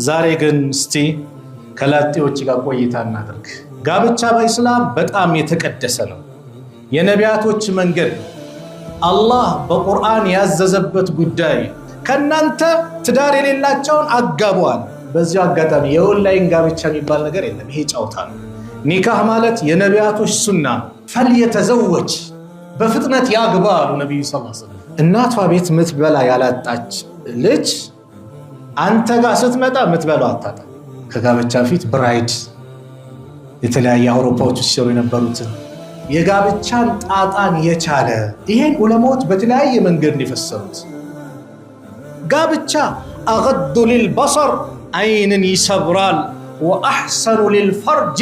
ዛሬ ግን እስቲ ከላጤዎች ጋር ቆይታ እናድርግ። ጋብቻ በእስላም በጣም የተቀደሰ ነው። የነቢያቶች መንገድ አላህ በቁርአን ያዘዘበት ጉዳይ ከናንተ ትዳር የሌላቸውን አጋቧል። በዚህ አጋጣሚ የኦንላይን ጋብቻ የሚባል ነገር የለም። ይሄ ጫውታ ነው። ኒካህ ማለት የነቢያቶች ሱና ፈልየተዘወጅ በፍጥነት ያግባ አሉ ነብዩ ሰለላሁ ዐለይሂ ወሰለም። እናቷ ቤት ምትበላ ያላጣች ልጅ አንተ ጋር ስትመጣ ምትበላው አታጣ። ከጋብቻ ፊት ብራይድ የተለያየ አውሮፓዎች ሲሰሩ የነበሩትን የጋብቻን ጣጣን የቻለ ይሄን ዑለማዎች በተለያየ መንገድ እንዲፈሰሩት ጋብቻ አገዱ ሊልበሰር አይንን ይሰብራል፣ ወአሕሰኑ ሊልፈርጅ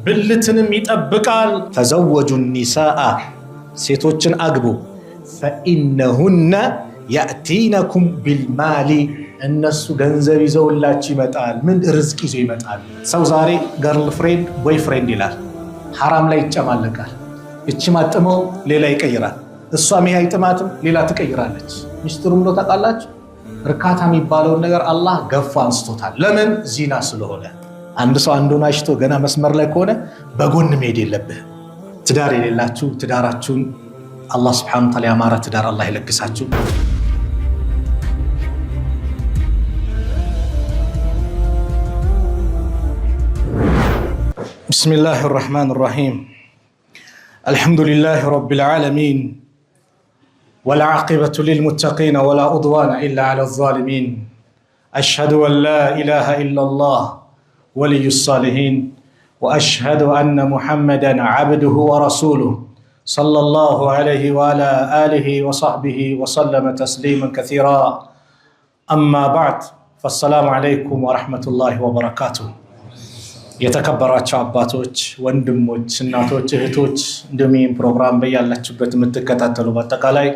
ብልትንም ይጠብቃል። ተዘወጁ ኒሳአ ሴቶችን አግቡ፣ ፈኢነሁነ ያእቲነኩም ቢልማሊ እነሱ ገንዘብ ይዘውላችሁ ይመጣል። ምን ርዝቅ ይዞ ይመጣል። ሰው ዛሬ ገርል ፍሬንድ ቦይ ፍሬንድ ይላል፣ ሐራም ላይ ይጨማለቃል። እቺ ማጥመው ሌላ ይቀይራል፣ እሷም ይሄ አይጥማትም ሌላ ትቀይራለች። ሚስጥሩም ነው ታውቃላችሁ። እርካታ የሚባለውን ነገር አላህ ገፋ አንስቶታል። ለምን? ዚና ስለሆነ። አንድ ሰው አንዱን አሽቶ ገና መስመር ላይ ከሆነ በጎን መሄድ የለብህም። ትዳር የሌላችሁ ትዳራችሁን አላህ ሱብሓነሁ ወተዓላ ያማረ ትዳር አላህ ይለግሳችሁ። ቢስሚላሂ ረሕማኒ ረሒም አልሐምዱሊላሂ ረቢል ዓለሚን والعاقبة للمتقين ولا عدوان إلا على الظالمين أشهد أن لا إله إلا الله ولي الصالحين وأشهد أن محمدا عبده ورسوله صلى الله عليه وعلى آله وصحبه وسلم تسليما كثيرا أما بعد فالسلام عليكم ورحمة الله وبركاته የተከበራችሁ አባቶች፣ ወንድሞች፣ እናቶች፣ እህቶች እንደሚም ፕሮግራም በያላችሁበት የምትከታተሉ በአጠቃላይ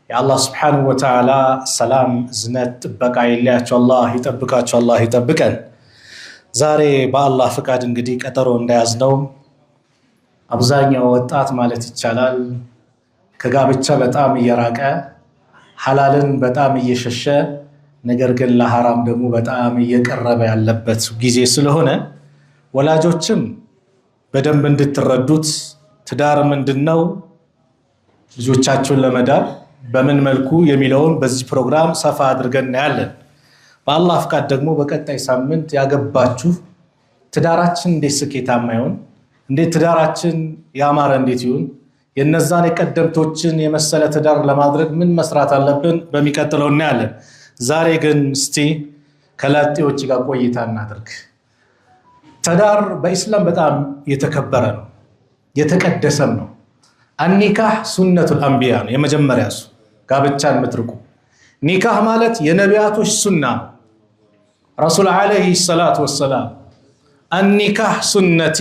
የአላህ ሱብሓነሁ ወተዓላ ሰላም፣ እዝነት፣ ጥበቃ ይለያችሁ። አላህ ይጠብቃችሁ፣ አላህ ይጠብቀን። ዛሬ በአላህ ፍቃድ እንግዲህ ቀጠሮ እንደያዝነው አብዛኛው ወጣት ማለት ይቻላል ከጋብቻ በጣም እየራቀ ሐላልን በጣም እየሸሸ ነገር ግን ለሐራም ደግሞ በጣም እየቀረበ ያለበት ጊዜ ስለሆነ ወላጆችም በደንብ እንድትረዱት ትዳር ምንድነው፣ ልጆቻችሁን ለመዳር በምን መልኩ የሚለውን በዚህ ፕሮግራም ሰፋ አድርገን እናያለን። በአላህ ፍቃድ ደግሞ በቀጣይ ሳምንት ያገባችሁ ትዳራችን እንዴት ስኬታማ ይሁን፣ እንዴት ትዳራችን ያማረ እንዴት ይሁን፣ የነዛን የቀደምቶችን የመሰለ ትዳር ለማድረግ ምን መስራት አለብን በሚቀጥለው እናያለን። ዛሬ ግን እስቲ ከላጤዎች ጋር ቆይታ እናድርግ። ትዳር በኢስላም በጣም የተከበረ ነው፣ የተቀደሰም ነው። አኒካህ ሱነቱል አንቢያ ነው። የመጀመሪያ እሱ ጋብቻን የምትርቁ ኒካህ ማለት የነቢያቶች ሱና ነው። ረሱል ዓለይሂ ሰላቱ ወሰላም አኒካህ ሱነቲ፣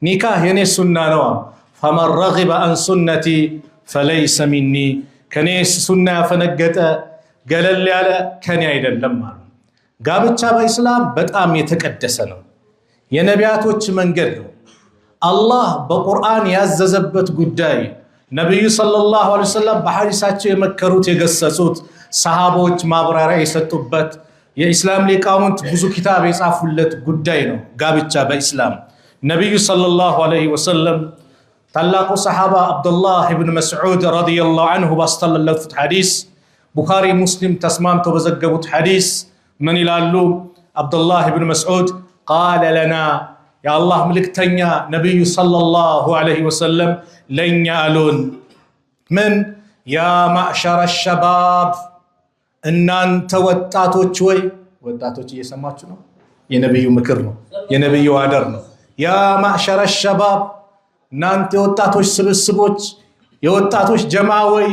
ኒካህ የኔ ሱና ነው፣ ፈመን ረጊበ አን ሱነቲ ፈለይሰ ሚኒ፣ ከኔ ሱና ያፈነገጠ ገለል ያለ ከኔ አይደለም አሉ። ጋብቻ በኢስላም በጣም የተቀደሰ ነው፣ የነቢያቶች መንገድ ነው። አላህ በቁርአን ያዘዘበት ጉዳይ ነብዩ ሰለላሁ ዐለይሂ ወሰለም በሐዲሳቸው የመከሩት የገሰጹት፣ ሰሃቦች ማብራሪያ የሰጡበት፣ የኢስላም ሊቃውንት ብዙ ኪታብ የጻፉለት ጉዳይ ነው ጋብቻ በኢስላም። ነብዩ ሰለላሁ ዐለይሂ ወሰለም ታላቁ ሰሃባ አብዱላህ ኢብኑ መስዑድ ረዲየላሁ ዐንሁ ባስተላለፉት ሐዲስ፣ ቡኻሪ ሙስሊም ተስማምተው በዘገቡት ሐዲስ ምን ይላሉ? አብዱላህ ኢብኑ መስዑድ ቃለ ለና፣ የአላህ ምልክተኛ ነብዩ ሰለላሁ ዐለይሂ ወሰለም ለኛ አሉን፣ ምን ያ ማዕሸረ ሸባብ፣ እናንተ ወጣቶች ወይ። ወጣቶች እየሰማችሁ ነው? የነብዩ ምክር ነው፣ የነብዩ አደር ነው። ያ ማዕሸረ ሸባብ፣ እናንተ የወጣቶች ስብስቦች፣ የወጣቶች ጀማ ወይ።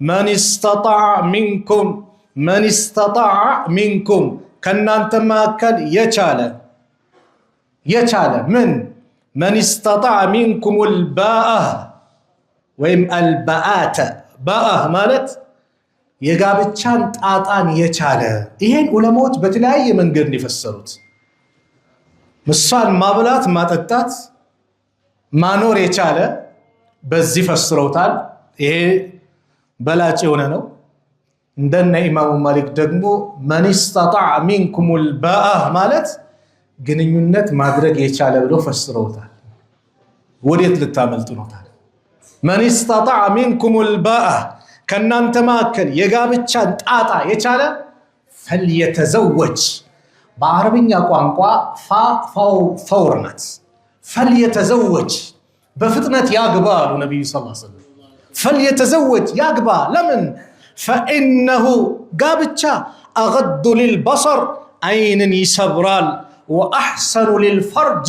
መን ስተጣዕ ሚንኩም ከእናንተ መካከል የቻለ ምን መን ስተጣዕ ሚንኩም አልባአህ ወይም አልባአተ፣ ባአህ ማለት የጋብቻን ጣጣን የቻለ። ይሄን ዑለማዎች በተለያየ መንገድ የፈሰሩት ምሳን ማብላት፣ ማጠጣት፣ ማኖር የቻለ በዚህ ፈስረውታል። ይሄ በላጭ የሆነ ነው። እንደነ ኢማሙ ማሊክ ደግሞ من استطاع منكم الباءة ማለት ግንኙነት ማድረግ የቻለ ብለው ፈስረውታል። ወዴት ልታመልጡ ነው ታዲያ? من استطاع منكم الباءة ከናንተ ማከል የጋብቻን ጣጣ የቻለ فليتزوج በአረብኛ ቋንቋ ፈውር ናት። فليتزوج በፍጥነት ያግባ አሉ ነብዩ ሰለላሁ ዐለይሂ ወሰለም። فليتزوج ያግባ ለምን فإنه ጋብቻ أغض للبصر አይንን ይሰብራል وأحسن للفرج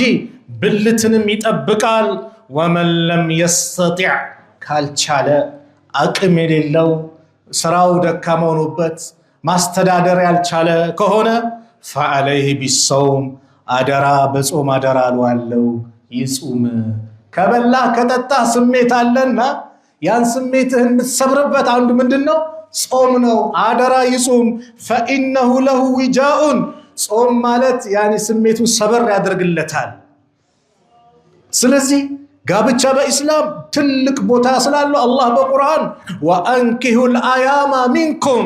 ብልትንም ይጠብቃል ومن لم يستطع ካልቻለ አቅም የሌለው ስራው ደካማ ሆኖበት ማስተዳደር ያልቻለ ከሆነ فعليه بالصوم አደራ በጾም አደራ አለው ይጹም። ከበላ ከጠጣ ስሜት አለና ያን ስሜትህን የምትሰብርበት አንዱ ምንድነው? ጾም ነው። አደራ ይጹም። فإنه له وجاء ጾም ማለት ያኒ ስሜቱን ሰበር ያደርግለታል። ስለዚህ ጋብቻ በእስላም ትልቅ ቦታ ስላለው አላህ በቁርአን وأنكحوا الأيام منكم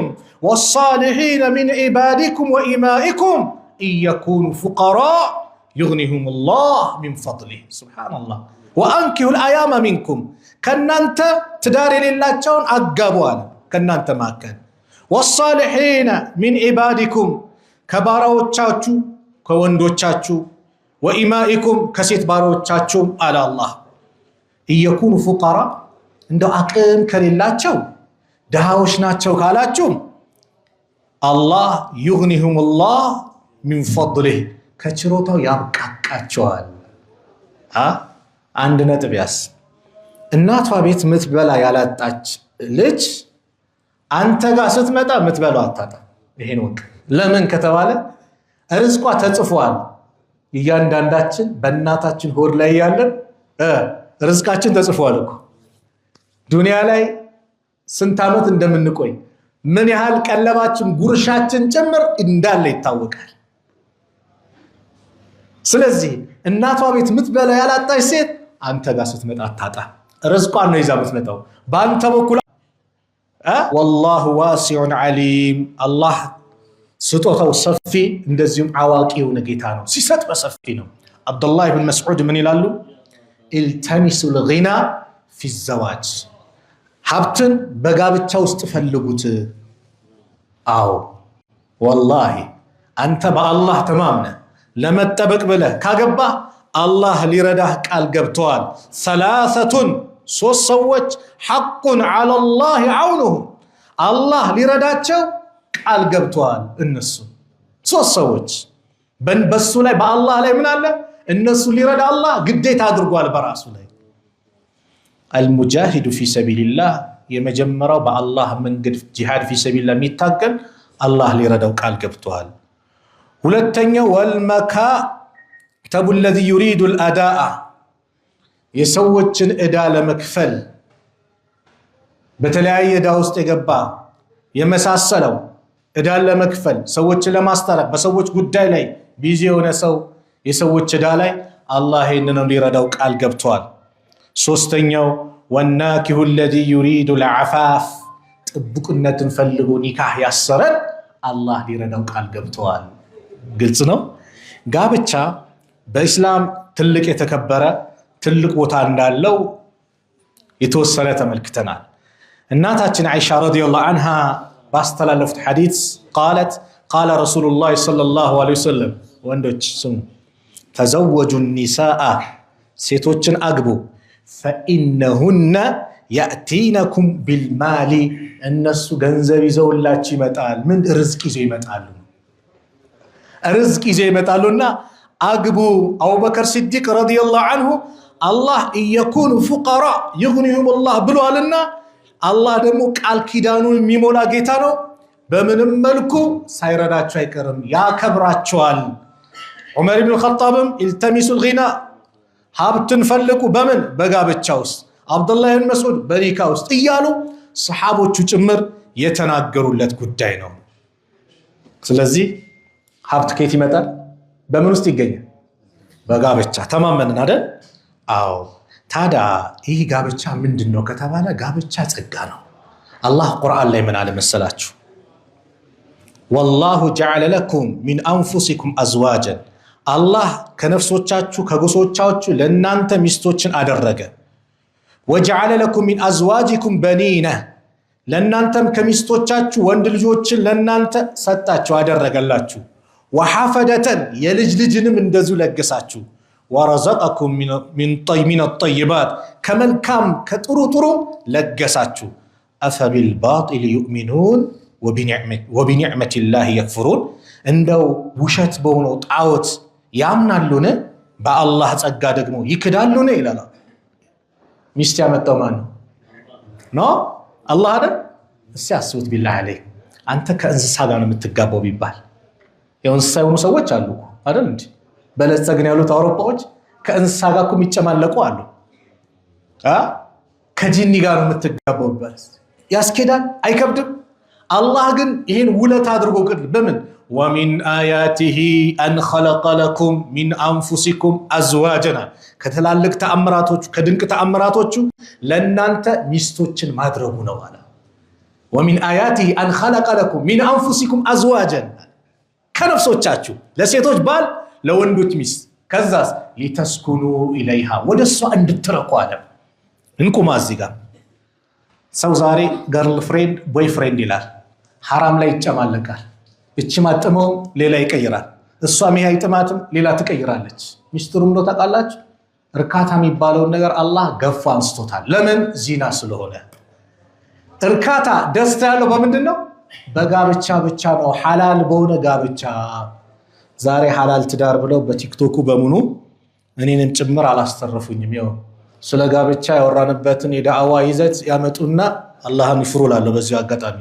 والصالحين من عبادكم وإمائكم إن يكونوا فقراء يغنيهم الله من فضله سبحان الله وأنكحوا الأيام منكم ከናንተ ትዳር የሌላቸውን አጋቧል ከናንተ ማከል والصالحين من عبادكم ከባሮቻችሁ ከወንዶቻችሁ وإمائكم ከሴት ባሮቻችሁ አለ አላህ إن يكونوا فقراء እንደው አቅም ከሌላቸው ደሃዎች ናቸው ካላችሁ አላህ يغنيهم الله من فضله ከችሮታው ያብቃቃቸዋል። አንድ ነጥብ ያስ እናቷ ቤት ምትበላ ያላጣች ልጅ አንተ ጋር ስትመጣ ምትበላው አጣጣ። ይሄን ወቅ ለምን ከተባለ ርዝቋ ተጽፏል። እያንዳንዳችን በእናታችን ሆድ ላይ ያለን ርዝቃችን ተጽፏል እኮ ዱንያ ላይ ስንት ዓመት እንደምንቆይ ምን ያህል ቀለባችን ጉርሻችን ጭምር እንዳለ ይታወቃል። ስለዚህ እናቷ ቤት ምትበላ ያላጣች ሴት አንተ ጋር ስትመጣ አጣጣ። ርዝቋን ነው ይዛ ምትመጣው በአንተ በኩል والله واسع عليم الله ስጦታው ሰፊ እንደዚሁም አዋቂው ጌታ ነው። ሲሰጥ በሰፊ ነው። አብዱላህ ኢብኑ መስዑድ ምን ይላሉ? التمسوا الغنى في الزواج ሀብትን በጋብቻ ውስጥ ፈልጉት። አዎ والله አንተ በአላህ ተማምነህ ለመጠበቅ ብለህ ካገባ አላህ ሊረዳህ ቃል ገብቷል። ሰላሰቱን ሶስት ሰዎች ሐቁን على الله عونهم አላህ ሊረዳቸው ቃል ገብቷል። እነሱ ሶስት ሰዎች በሱ ላይ በአላህ ላይ ምን አለ? እነሱ ሊረዳ አላህ ግዴታ አድርጓል በራሱ ላይ። المجاهد في سبيل الله የመጀመሪያው በአላህ መንገድ ጂሃድ في سبيل الله የሚታገል አላህ ሊረዳው ቃል ገብቷል። ሁለተኛው والمكاتب الذي يريد الأداء የሰዎችን ዕዳ ለመክፈል በተለያየ ዕዳ ውስጥ የገባ የመሳሰለው ዕዳን ለመክፈል ሰዎችን ለማስታረቅ በሰዎች ጉዳይ ላይ ቢዚ የሆነ ሰው የሰዎች ዕዳ ላይ አላህ ይህንን ሊረዳው ቃል ገብቷል። ሶስተኛው والناكح الذي يريد العفاف ጥብቅነትን ፈልጎ ኒካህ ያሰረን አላህ ሊረዳው ቃል ገብቷል። ግልጽ ነው። ጋብቻ በእስላም ትልቅ የተከበረ ትልቅ ቦታ እንዳለው የተወሰነ ተመልክተናል። እናታችን አይሻ ረዲየላሁ ዐንሃ ባስተላለፉት ሐዲስ قالت قال رسول الله صلى الله عليه وسلم ወንዶች ስሙ ተዘወጁ النساء ሴቶችን አግቡ فإنهن يأتينكم بالمال እነሱ ገንዘብ ይዘውላችሁ ይመጣል። ምን ርዝቅ ይዘው ይመጣሉ። ርዝቅ ይዘው ይመጣሉና አግቡ። አቡበከር ሲዲቅ ረዲየላሁ ዐንሁ አላህ እየኩኑ ፉቀራ ይግኒሁም አላህ ብሏልና አላህ ደግሞ ቃል ኪዳኑን የሚሞላ ጌታ ነው። በምንም መልኩ ሳይረዳቸው አይቀርም፣ ያከብራቸዋል። ዑመር ኢብኑ ኸጣብም ኢልተሚሱል ጊና ሀብትን ፈልጉ በምን በጋብቻ ውስጥ፣ አብዱላህ ኢብኑ መስዑድ በኒካ ውስጥ እያሉ ሰሓቦቹ ጭምር የተናገሩለት ጉዳይ ነው። ስለዚህ ሀብት ከየት ይመጣል? በምን ውስጥ ይገኛል? በጋብቻ። ተማመንን አይደል? አዎ። ታዲያ ይህ ጋብቻ ምንድነው ከተባለ ጋብቻ ጸጋ ነው። አላህ ቁርአን ላይ ምን አለ መሰላችሁ? ወላሁ ጀዐለ ለኩም ሚን አንፉሲኩም አዝዋጀን አላህ ከነፍሶቻችሁ ከጎሶቻችሁ ለእናንተ ሚስቶችን አደረገ። ወጀዐለ ለኩም ሚን አዝዋጂኩም በኒነ ለእናንተም ከሚስቶቻችሁ ወንድ ልጆችን ለእናንተ ሰጣችሁ አደረገላችሁ። ወሐፈደተን የልጅ ልጅንም እንደዚሁ ለገሳችሁ። ወረዘቀኩም ሚን ጠይባት ከመልካም ከጥሩ ጥሩ ለገሳችሁ። አፈቢልባጢል ዩእሚኑን ወቢኒዕመቲላሂ የክፍሩን እንደው ውሸት በሆነው ጣዖት ያምናሉን በአላህ ጸጋ ደግሞ ይክዳሉን ይላል። ሚስት ያመጣው ማን ነው? አላህ አይደል? እስኪ አስቡት ቢላህ አለይክ አንተ ከእንስሳ ጋር ነው የምትጋባው ቢባል የእንስሳ የሆኑ ሰዎች አሉ አይደል እንዴ? በለጸግን ያሉት አውሮፓዎች ከእንስሳ ጋር እኮ የሚጨማለቁ አሉ። ከጂኒ ጋር ነው የምትጋባው ቢባል ያስኬዳል? አይከብድም? አላህ ግን ይህን ውለት አድርጎ በምን ወሚን አያቲሂ አን ኸለቀ ለኩም ሚን አንፉሲኩም አዝዋጀና ከትላልቅ ተአምራቶቹ ከድንቅ ተአምራቶቹ ለእናንተ ሚስቶችን ማድረጉ ነው አለ። ወሚን አያቲሂ አን ኸለቀ ለኩም ሚን አንፉሲኩም አዝዋጀን ከነፍሶቻችሁ ለሴቶች ባል ለወንዶች ሚስት ከዛስ ሊተስኩኑ ኢለይሃ ወደ እሷ እንድትረኩ አለ። እንቁማ እዚህ ጋር ሰው ዛሬ ገርል ፍሬንድ ቦይ ፍሬንድ ይላል። ሐራም ላይ ይጨማለቃል። እቺ ማጥመው ሌላ ይቀይራል። እሷም ይሄ አይጥማትም ሌላ ትቀይራለች። ሚስጥሩም ነው ታውቃላችሁ። እርካታ የሚባለውን ነገር አላህ ገፋ አንስቶታል። ለምን? ዚና ስለሆነ። እርካታ ደስታ ያለው በምንድን ነው? በጋብቻ ብቻ ነው። ሐላል በሆነ ጋብቻ። ዛሬ ሐላል ትዳር ብለው በቲክቶኩ በሙሉ እኔንም ጭምር አላስተረፉኝም። ይኸው ስለ ጋብቻ ያወራንበትን የዳዕዋ ይዘት ያመጡና አላህን ይፍሩ እላለሁ። በዚህ አጋጣሚ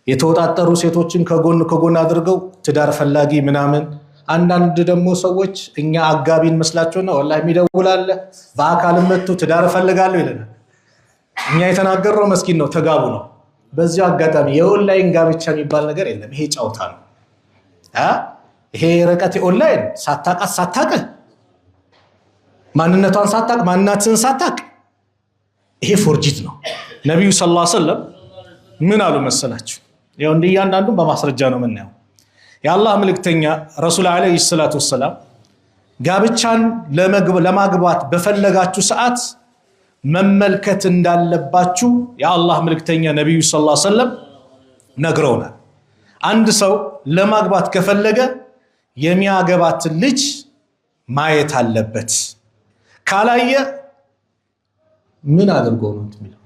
የተወጣጠሩ ሴቶችን ከጎን አድርገው ትዳር ፈላጊ ምናምን። አንዳንድ ደግሞ ሰዎች እኛ አጋቢ እንመስላቸውና ወላሂ የሚደውላለ በአካልም መጥቶ ትዳር እፈልጋለሁ ይለናል። እኛ የተናገርነው መስኪን ነው ተጋቡ ነው። በዚህ አጋጣሚ የኦንላይን ጋብቻ የሚባል ነገር የለም። ይሄ ጫውታ ነው። ይሄ ርቀት የኦንላይን ሳታውቃት ሳታውቅህ ማንነቷን ሳታውቅ ማንነትን ሳታውቅ ይሄ ፎርጂት ነው። ነቢዩ ሰለላሁ ዐለይሂ ወሰለም ምን አሉ መሰላችሁ? ያው እንደ እያንዳንዱን በማስረጃ ነው የምናየው። የአላህ መልእክተኛ ረሱል ዐለይሂ ሰላቱ ወሰላም ጋብቻን ለማግባት በፈለጋችሁ ሰዓት መመልከት እንዳለባችሁ የአላህ መልእክተኛ ነቢዩ ሰለላሁ ዐለይሂ ወሰለም ነግረውናል። አንድ ሰው ለማግባት ከፈለገ የሚያገባትን ልጅ ማየት አለበት። ካላየ ምን አድርጎ ነው የሚለው?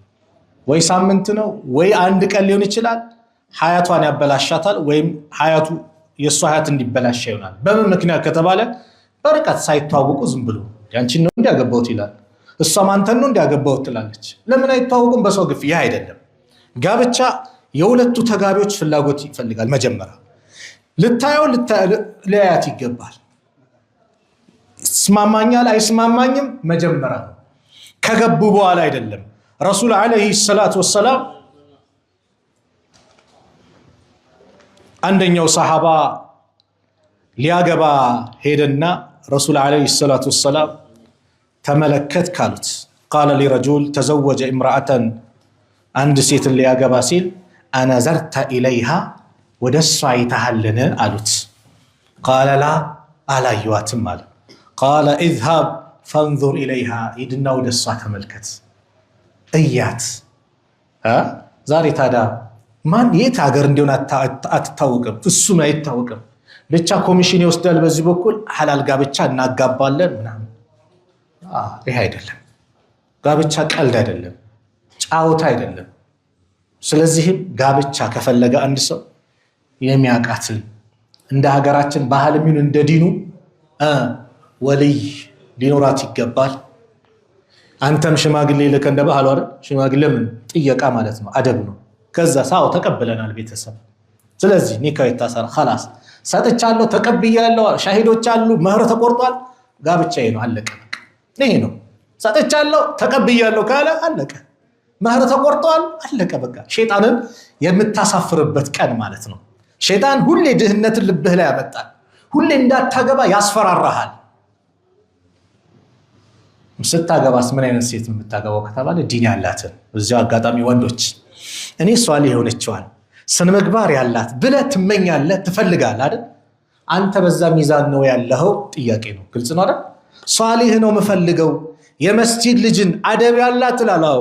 ወይ ሳምንት ነው ወይ አንድ ቀን ሊሆን ይችላል። ሀያቷን ያበላሻታል ወይም ሀያቱ የእሷ ሀያት እንዲበላሻ ይሆናል። በምን ምክንያት ከተባለ በርቀት ሳይተዋወቁ ዝም ብሎ ያንቺን ነው እንዲያገባውት ይላል፣ እሷም አንተን ነው እንዲያገባውት ትላለች። ለምን አይተዋወቁም? በሰው ግፍ። ይህ አይደለም ጋብቻ። የሁለቱ ተጋቢዎች ፍላጎት ይፈልጋል። መጀመሪያ ልታየው ለያት ይገባል። ይስማማኛል አይስማማኝም መጀመሪያ ነው፣ ከገቡ በኋላ አይደለም። ረሱል ዐለይሂ ሰላቱ ወሰላም አንደኛው ሰሃባ ሊያገባ ሄደና ረሱል ዐለይሂ ሰላቱ ወሰላም ተመለከት ካሉት ቃለ ሊረጁል ተዘወጀ እምራአተን አንድ ሴትን ሊያገባ ሲል አነዘርተ ኢለይሃ ወደ እሷ አይተሃልን አሉት። ቃለ ላ አላየዋትም አለ። ቃለ ኢዝሃብ ፈንዙር ኢለይሃ ሂድና ወደ እሷ ተመልከት እያት። ዛሬ ታዲያ ማን የት ሀገር እንዲሆን አትታወቅም፣ እሱም አይታወቅም። ብቻ ኮሚሽን ይወስዳል በዚህ በኩል ሐላል ጋብቻ እናጋባለን ምናምን። ይህ አይደለም ጋብቻ፣ ቀልድ አይደለም፣ ጫወታ አይደለም። ስለዚህም ጋብቻ ከፈለገ አንድ ሰው የሚያውቃትን እንደ ሀገራችን ባህል የሚሆን እንደ ዲኑ ወልይ ሊኖራት ይገባል። አንተም ሽማግሌ ልከ እንደ ባህሉ አይደል? ሽማግሌ ምን ጥየቃ ማለት ነው፣ አደብ ነው። ከዛ ሳው ተቀበለናል ቤተሰብ። ስለዚህ ኒካህ ይታሰራ خلاص ሰጥቻለሁ ተቀብያለሁ፣ ሻሂዶች አሉ፣ መህር ተቆርጧል፣ ጋብቻ ነው አለቀ። ይሄ ነው ሰጥቻለሁ ተቀብያለሁ ካለ አለቀ፣ መህር ተቆርጧል አለቀ። በቃ ሸይጣንን የምታሳፍርበት ቀን ማለት ነው። ሸይጣን ሁሌ ድህነትን ልብህ ላይ ያመጣል፣ ሁሌ እንዳታገባ ያስፈራራሃል። ስታገባስ ምን አይነት ሴት የምታገባው ከተባለ ዲን ያላትን። እዚያው አጋጣሚ ወንዶች እኔ ሷሊህ የሆነችዋን ስነ ምግባር ያላት ብለህ ትመኛለህ ትፈልጋለህ አይደል? አንተ በዛ ሚዛን ነው ያለኸው? ጥያቄ ነው። ግልጽ ነው አይደል? ሷሊህ ነው የምፈልገው የመስጂድ ልጅን አደብ ያላት ትላለህ።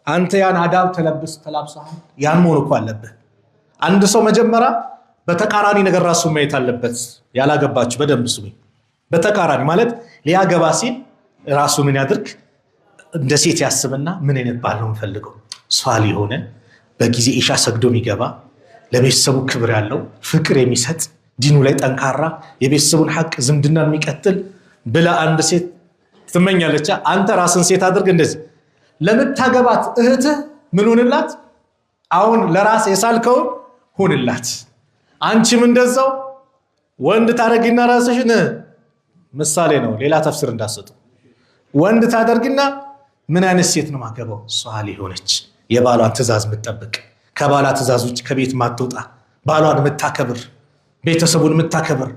አንተ ያን አዳብ ተላብሰሃል። ያን መሆን እኮ አለብህ። አንድ ሰው መጀመሪያ በተቃራኒ ነገር ራሱ ማየት አለበት። ያላገባችሁ በደንብ ስሙኝ። በተቃራኒ ማለት ሊያገባ ሲል ራሱ ምን ያድርግ? እንደ ሴት ያስብና ምን አይነት ባል ነው የምፈልገው? ሷሊህ ሆነ በጊዜ ኢሻ ሰግዶ የሚገባ ለቤተሰቡ ክብር ያለው ፍቅር የሚሰጥ ዲኑ ላይ ጠንካራ የቤተሰቡን ሐቅ ዝምድናን የሚቀጥል ብላ አንድ ሴት ትመኛለች። አንተ ራስን ሴት አድርግ እንደዚህ ለምታገባት እህትህ ምን ሁንላት? አሁን ለራስ የሳልከው ሁንላት። አንቺም እንደዛው ወንድ ታደርጊና ራስሽን ምሳሌ ነው፣ ሌላ ተፍሲር እንዳሰጡ ወንድ ታደርጊና ምን አይነት ሴት ነው ማገባው? ሷሊህ ሆነች የባሏን ትእዛዝ የምትጠብቅ ከባሏ ትእዛዝ ውጭ ከቤት ማትወጣ ባሏን የምታከብር ቤተሰቡን የምታከብር።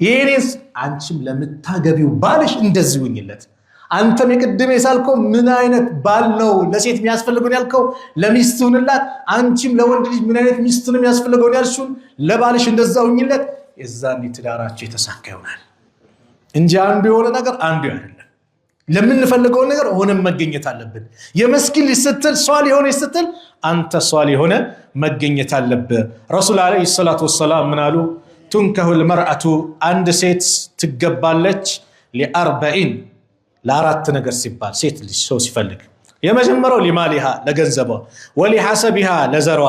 ይሄኔስ አንቺም ለምታገቢው ባልሽ እንደዚህ ሁኝለት። አንተም የቅድም የሳልከው ምን አይነት ባል ነው ለሴት የሚያስፈልገውን ያልከው ለሚስት ሁንላት። አንቺም ለወንድ ልጅ ምን አይነት ሚስት ነው የሚያስፈልገውን ያልሽውን ለባልሽ እንደዛ ሁኝለት። የዛኔ ትዳራችሁ የተሳካ ይሆናል እንጂ አንዱ የሆነ ነገር አንዱ አይደለም። ለምንፈልገው ነገር ሆነን መገኘት አለብን። የመስኪን ልጅ ስትል ሷሊህ ሆነ ስትል አንተ ሷሊህ ሆነ መገኘት አለብህ። ረሱል አለይሂ ሰላቱ ወሰላም ምን አሉ? ቱንከሁል መርአቱ አንድ ሴት ትገባለች ሊአርበዒን ለአራት ነገር ሲባል ሴት ልጅ ሰው ሲፈልግ የመጀመሪያው ሊማሊሃ ለገንዘቧ፣ ወሊሐሰቢሃ ለዘሯ፣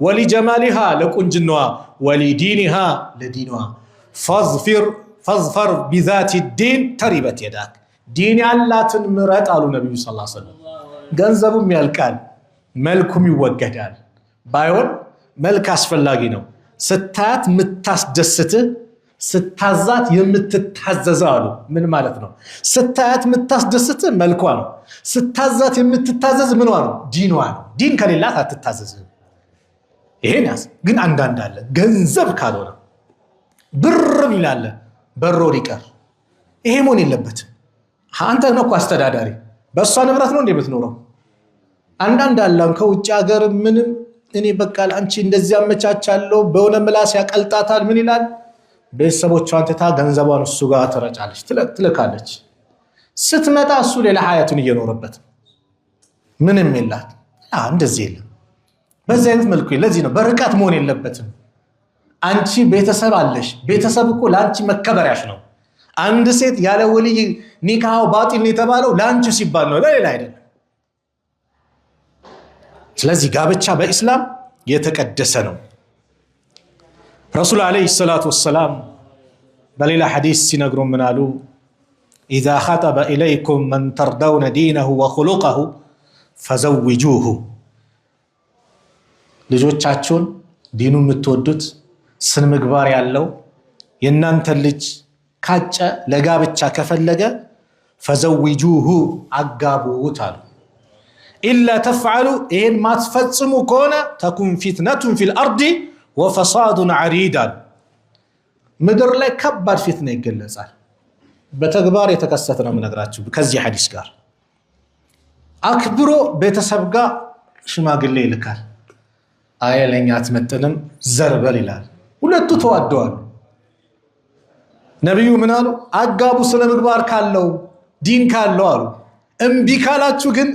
ወሊጀማሊሃ ለቁንጅናዋ፣ ወሊዲኒሃ ለዲኗ። ፈዝፈር ቢዛቲ ዲን ተሪበት የዳክ ዲን ያላትን ምረጥ አሉ ነቢዩ ሰለላሁ ዐለይሂ ወሰለም። ገንዘቡም ያልቃል መልኩም ይወገዳል። ባይሆን መልክ አስፈላጊ ነው። ስታያት የምታስደስትህ ስታዛት የምትታዘዘው አሉ። ምን ማለት ነው? ስታያት የምታስደስትህ መልኳ ነው። ስታዛት የምትታዘዝ ምኗ ነው? ዲኗ ነው። ዲን ከሌላት አትታዘዝም። ይሄን ያዝ። ግን አንዳንድ አለ ገንዘብ ካልሆነ ብር ይላል በሮ ሊቀር። ይሄ መሆን የለበትም። አንተ ነው እኮ አስተዳዳሪ፣ በእሷ ንብረት ነው እንደ የምትኖረው። አንዳንድ አላን ከውጭ ሀገር ምንም እኔ በቃ አንቺ እንደዚህ አመቻቻለሁ በሆነ ምላስ ያቀልጣታል። ምን ይላል? ቤተሰቦቿን ትታ ገንዘቧን እሱ ጋር ትረጫለች፣ ትልካለች። ስትመጣ እሱ ሌላ ሀያቱን እየኖረበት ምንም የላት። እንደዚህ የለም። በዚህ አይነት መልኩ ለዚህ ነው በርቀት መሆን የለበትም። አንቺ ቤተሰብ አለሽ። ቤተሰብ እኮ ለአንቺ መከበሪያሽ ነው። አንድ ሴት ያለ ወልይ ኒካው ባጢል የተባለው ለአንቺ ሲባል ነው፣ ለሌላ አይደለም። ስለዚህ ጋብቻ በኢስላም የተቀደሰ ነው። ረሱል አለይሂ ሰላቱ ወሰላም በሌላ ሐዲስ ሲነግሩ ምን አሉ? ኢዛ ኸጠበ ኢለይኩም መን ተርደውነ ዲነሁ ወኹሉቀሁ ፈዘውጁሁ። ልጆቻችሁን ዲኑ የምትወዱት ስነ ምግባር ያለው የእናንተን ልጅ ካጨ ለጋብቻ ከፈለገ ፈዘውጁሁ አጋቡት አሉ። ኢላ ተፍዓሉ ይህን ማትፈጽሙ ከሆነ ተኩን ፊትነቱን ፊል አርዲ ወፈሳዱን ዐሪድ አሉ። ምድር ላይ ከባድ ፊትና ይገለጻል። በተግባር የተከሰተ ነው የምነግራችሁ። ከዚህ ሐዲስ ጋር አክብሮ ቤተሰብ ጋር ሽማግሌ ይልካል። አይ ለኛ አትመጥንም ዘርበል ይላል። ሁለቱ ተዋደዋል። ነቢዩ ምን አሉ? አጋቡ ስነ ምግባር ካለው ዲን ካለው አሉ። እምቢ ካላችሁ ግን